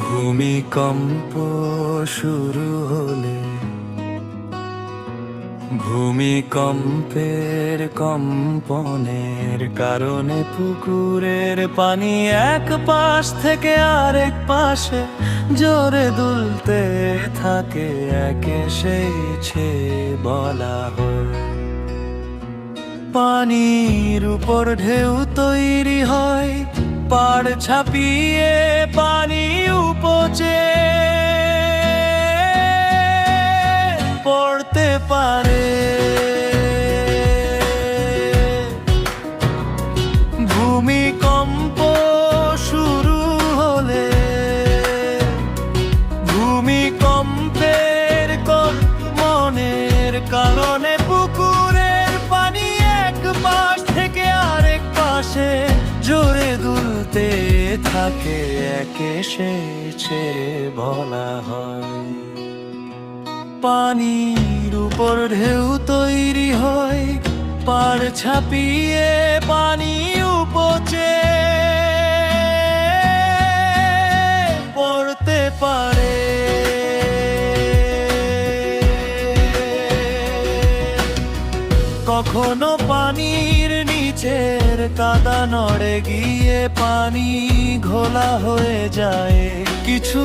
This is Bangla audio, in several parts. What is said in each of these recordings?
ভূমিকম্প শুরু হলে ভূমিকম্পের কম্পনের কারণে পুকুরের পানি এক পাশ থেকে আরেক পাশে জোরে দুলতে থাকে, একে সেইছে বলা হয়। পানির উপর ঢেউ তৈরি হয়, পাড় ছাপিয়ে পানি উপচে পড়তে পারে। ভূমিকম্প শুরু হলে ভূমিকম্পের কম্পনের কারণে পুকুরের পানি এক পাশ থেকে আরেক পাশে জোরে দুলতে থাকে, একে সেছে বলা হয়। পানির উপর ঢেউ তৈরি হয়, পাড় ছাপিয়ে পানি উপচে পড়তে পারে। কখনো পানির নিচের কাদা নড়ে গিয়ে পানি ঘোলা হয়ে যায়, কিছু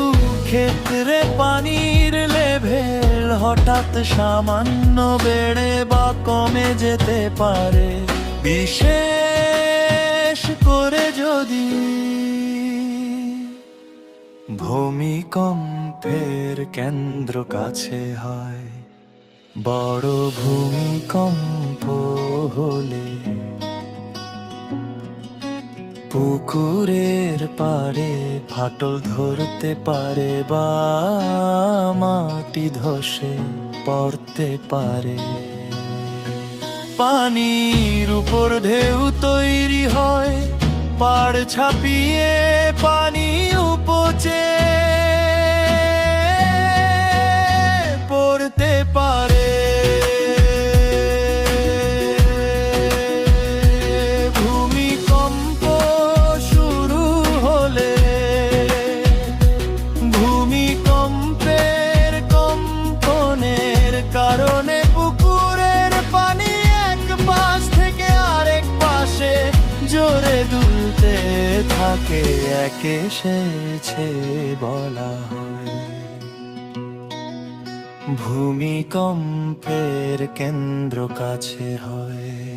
ক্ষেত্রে পানির লেভেল হঠাৎ সামান্য বেড়ে বা কমে যেতে পারে, বিশেষ করে যদি ভূমিকম্পের কেন্দ্র কাছে হয়। বড় ভূমিকম্প হলে পুকুরের পাড়ে ফাটল ধরতে পারে বা মাটি ধসে পড়তে পারে। পানির উপর ঢেউ তৈরি হয়, পাড় ছাপিয়ে পানি উপচে পড়তে পারে। ভূমিকম্প শুরু হলে ভূমিকম্পের কম্পনের কারণে পুকুরের পানি এক পাশ থেকে আরেক পাশে জোরে দুলতে থাকে, একে সেছে বলা হয়। ভূমিকম্পের কেন্দ্র কাছে হয়।